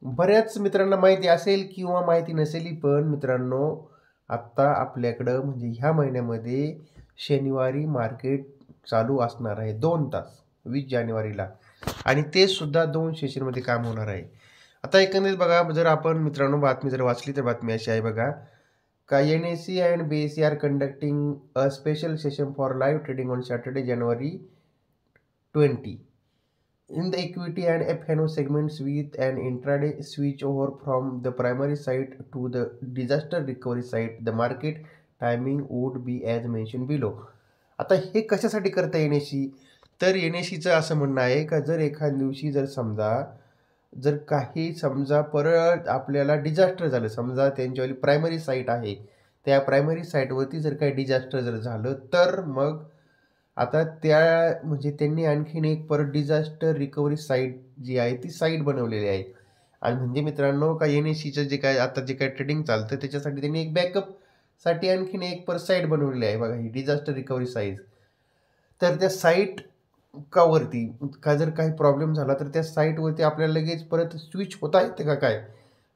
बऱ्याच मित्रांना माहिती असेल किंवा माहिती नसेलही, पण मित्रांनो, आत्ता आपल्याकडं म्हणजे ह्या महिन्यामध्ये शनिवारी मार्केट चालू असणार आहे 2 तास 20 जानेवारीला आणि ते सुद्धा 2 सेशनमध्ये काम होणार आहे. आता एकंदरीत बघा, जर आपण मित्रांनो बातमी जर वाचली तर बातमी अशी आहे बघा, का NSE and BSE are conducting a special session for live trading on Saturday January 20 in the equity and F&O segments with an intraday switch over from the primary site to the disaster recovery site. The market timing would be as mentioned below. आता हे कशासाठी करता NSE? तर NSEचं असं म्हणणं आहे का जर एखाद्या दिवशी जर समजा जर काही समजा परत आपल्याला डिझास्टर झालं, समजा त्यांच्यावाली प्रायमरी साईट आहे, त्या प्रायमरी साईटवरती जर काही डिझास्टर जर झालं, तर मग आता त्या म्हणजे त्यांनी आणखीन एक परत डिझास्टर रिकव्हरी साईट जी आहे ती साईट बनवलेली आहे. आणि म्हणजे मित्रांनो का NSEचं जे काय आता जे काही ट्रेडिंग चालतं त्याच्यासाठी त्यांनी एक बॅकअपसाठी आणखीन एक परत साईट बनवलेली आहे बघा, ही डिझास्टर रिकव्हरी साईट. तर त्या साईट का वरती का जर काही प्रॉब्लेम झाला तर त्या साईटवरती आपल्याला लगेच परत स्विच होता येते का काय?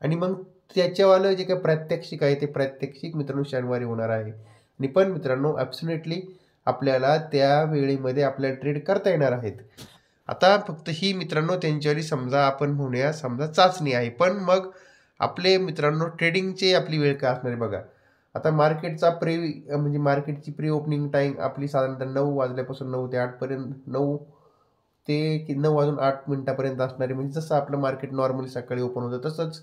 आणि मग त्याच्यावालं जे काही प्रात्यक्षिक आहे ते प्रात्यक्षिक मित्रांनो शनिवारी होणार आहे. आणि पण मित्रांनो ॲब्सोल्युटली आपल्याला त्या वेळेमध्ये आपल्याला ट्रेड करता येणार आहेत. आता फक्त ही मित्रांनो त्यांच्यावाली समजा आपण म्हणूया समजा चाचणी आहे. पण मग आपले मित्रांनो ट्रेडिंगची आपली वेळ काय असणार आहे बघा. आता मार्केटचा म्हणजे मार्केटची प्री ओपनिंग टाईम आपली साधारणतः 9 वाजल्यापासून 9 ते 8 पर्यंत 9 ते 9 वाजून 8 मिनिटापर्यंत असणार आहे. म्हणजे जसं आपलं मार्केट नॉर्मली सकाळी ओपन होतं तसंच.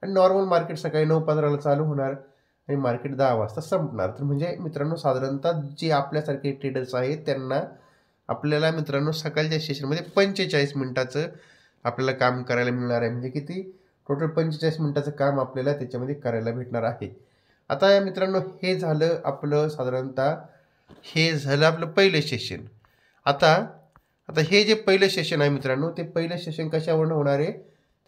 आणि नॉर्मल मार्केट सकाळी 9:15ला चालू होणार आणि मार्केट 10 वाजता संपणार. तर म्हणजे मित्रांनो साधारणतः जे आपल्यासारखे ट्रेडर्स आहेत त्यांना आपल्याला मित्रांनो सकाळच्या सेशनमध्ये 45 मिनिटाचं आपल्याला काम करायला मिळणार आहे. म्हणजे किती टोटल 45 मिनिटाचं काम आपल्याला त्याच्यामध्ये करायला भेटणार आहे. आता या मित्रांनो हे झालं आपलं साधारणतः हे झालं आपलं पहिलं सेशन. आता आता हे जे पहिलं सेशन आहे मित्रांनो, ते पहिलं सेशन कशावरून होणार आहे?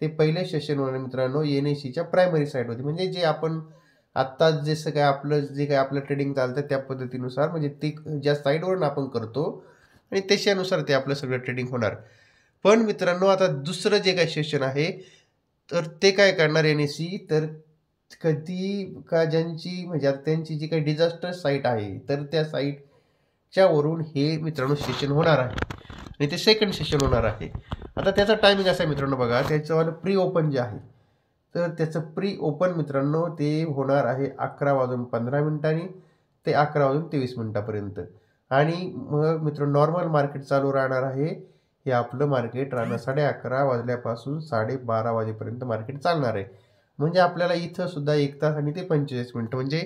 ते पहिलं सेशन होणार मित्रांनो NSEच्या प्रायमरी साईटवरती. म्हणजे जे आपण आत्ता जसं काय आपलं जे काही आपलं ट्रेडिंग चालतं त्या पद्धतीनुसार म्हणजे ते ज्या साईटवरून आपण करतो आणि त्याच्यानुसार ते आपलं सगळं ट्रेडिंग होणार. पण मित्रांनो आता दुसरं जे काही सेशन आहे, तर ते काय करणार NSE तर कधी का ज्यांची म्हणजे आता त्यांची जी काही डिझास्टर साईट आहे, तर त्या साईटच्यावरून हे मित्रांनो सेशन होणार आहे आणि ते सेकंड सेशन होणार आहे. आता त्याचा टायमिंग असा आहे मित्रांनो बघा, त्याच्यावालं प्री ओपन जे आहे, तर त्याचं प्री ओपन मित्रांनो ते होणार आहे 11:15 ते 11:23 आणि मग मित्रांनो नॉर्मल मार्केट चालू राहणार आहे. हे आपलं मार्केट राहणार 11:30 वाजल्यापासून 12:30 वाजेपर्यंत मार्केट चालणार आहे. म्हणजे आपल्याला इथं सुद्धा 1 तास आणि ते 45 मिनिटं म्हणजे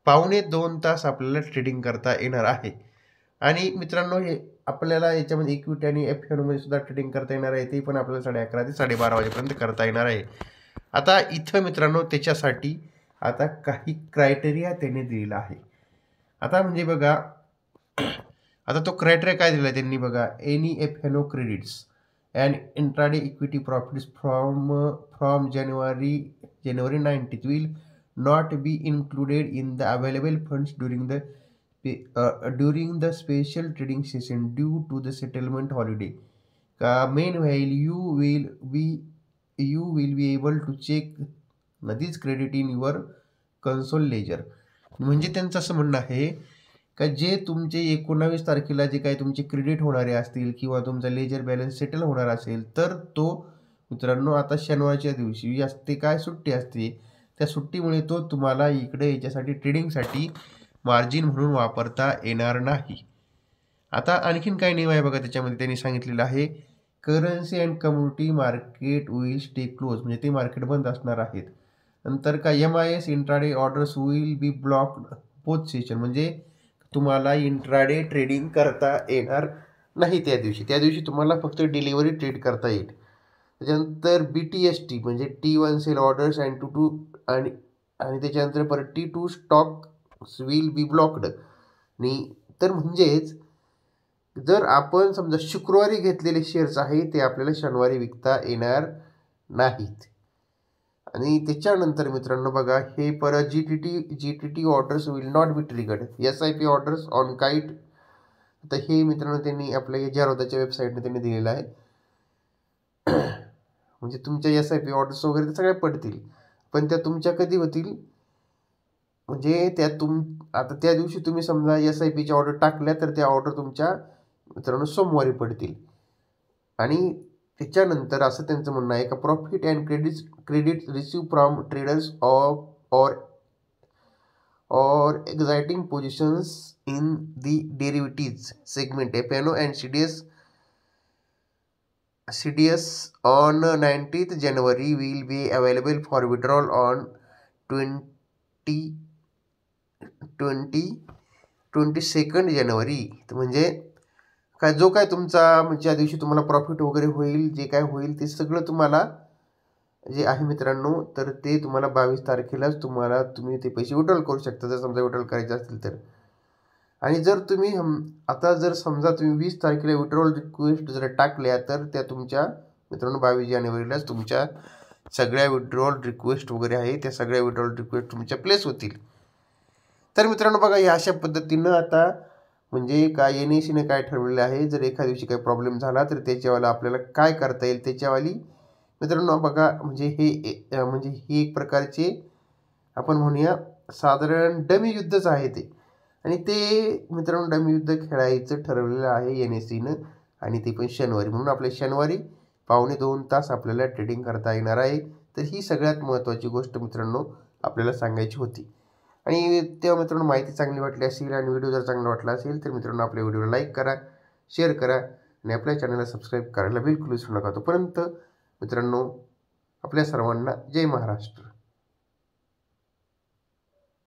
पावणे 2 तास आपल्याला ट्रेडिंग करता येणार आहे. आणि मित्रांनो हे आपल्याला याच्यामध्ये इक्विटी आणि F&Oमध्ये सुद्धा ट्रेडिंग करता येणार आहे. ते पण आपल्याला 11:30 ते 12:30 वाजेपर्यंत करता येणार आहे. आता इथं मित्रांनो त्याच्यासाठी आता काही क्रायटेरिया त्याने दिलेला आहे. आता म्हणजे बघा, आता तो क्रायटेरिया काय दिला त्यांनी बघा, any F&O credits and intraday equity profits from January 19th will not be included in the available funds during the special trading session due to the settlement holiday. Meanwhile, you will be able to check this credit in your console ledger. म्हणजे त्यांचं असं म्हणणं आहे का जे तुमचे 19 तारखेला जे काही तुमचे क्रेडिट होणारे असतील किंवा तुमचा लेजर बॅलन्स सेटल होणार असेल, तर तो मित्रांनो आता शनिवारच्या दिवशी असते काय सुट्टी असते, त्या सुट्टीमुळे तो तुम्हाला इकडे याच्यासाठी ट्रेडिंगसाठी मार्जिन म्हणून वापरता येणार नाही. आता आणखीन काय नियम आहे बघा त्याच्यामध्ये त्यांनी सांगितलेलं आहे, currency and commodity market will stay close म्हणजे ते मार्केट बंद असणार आहेत. नंतर का MIS intraday orders will be blocked both session म्हणजे तुम्हाला इंट्राडे ट्रेडिंग करता येणार नाही त्या दिवशी तुम्हाला फक्त डिलिव्हरी ट्रेड करता येईल. त्याच्यानंतर BTST म्हणजे T1 sale orders and T2 आणि आणि त्याच्यानंतर परत T2 stock will be blocked. आणि तर म्हणजेच जर आपण समजा शुक्रवारी घेतलेले शेअर्स आहे ते आपल्याला शनिवारी विकता येणार नाहीत. आणि त्याच्यानंतर मित्रांनो बघा हे परत GTT orders will not be triggered. SIP orders on kite. आता हे मित्रांनो त्यांनी आपल्या जारोदाच्या वेबसाईटने त्यांनी दिलेलं आहे. म्हणजे तुमच्या SIP ऑर्डर्स वगैरे त्या सगळ्या पडतील, पण त्या तुमच्या कधी होतील, म्हणजे त्या आता त्या दिवशी तुम्ही समजा SIPच्या ऑर्डर टाकल्या तर त्या ऑर्डर तुमच्या मित्रांनो सोमवारी पडतील. आणि त्याच्यानंतर असं त्यांचं म्हणणं आहे का profit and credit receive from traders or exciting positions in the derivatives segment F&O and CDS on 19th January will be available for withdrawal on 22nd January. म्हणजे जो काय तुमचा ज्या दिवशी तुम्हाला प्रॉफिट वगैरे होईल, जे काय होईल ते सगळं तुम्हाला जे आहे मित्रांनो, तर ते तुम्हाला 22 तारखेलाच तुम्ही ते पैसे विड्रॉल करू शकता, जर समजा विड्रॉल करायचे असतील तर. आणि जर तुम्ही आता जर समजा तुम्ही 20 तारखेला विड्रॉल रिक्वेस्ट जर टाकल्या तर त्या तुमच्या मित्रांनो 22 जानेवारीलाच तुमच्या सगळ्या विड्रॉल रिक्वेस्ट वगैरे आहे त्या सगळ्या विड्रॉल रिक्वेस्ट तुमच्या प्लेस होतील. तर मित्रांनो बघा, या अशा पद्धतीनं आता म्हणजे काय NSEने काय ठरवलेलं आहे, जर एका दिवशी काही प्रॉब्लेम झाला तर त्याच्यावाला आपल्याला काय करता येईल त्याच्यावाली मित्रांनो बघा, म्हणजे ही एक प्रकारचे आपण म्हणूया साधारण डमी युद्धच आहे ते. आणि ते मित्रांनो डमी युद्ध खेळायचं ठरवलेलं आहे NSEनं, आणि ते पण शनिवारी. म्हणून आपल्या शनिवारी 1.5-2 तास आपल्याला ट्रेडिंग करता येणार आहे. तर ही सगळ्यात महत्त्वाची गोष्ट मित्रांनो आपल्याला सांगायची होती. आणि तेव्हा मित्रांनो माहिती चांगली वाटली असेल आणि व्हिडिओ जर चांगला वाटला असेल तर मित्रांनो आपल्या व्हिडिओला लाईक करा, शेअर करा आणि आपल्या चॅनलला सबस्क्राईब करायला बिलकुल विसरू नका. तोपर्यंत मित्रांनो आपल्या सर्वांना जय महाराष्ट्र.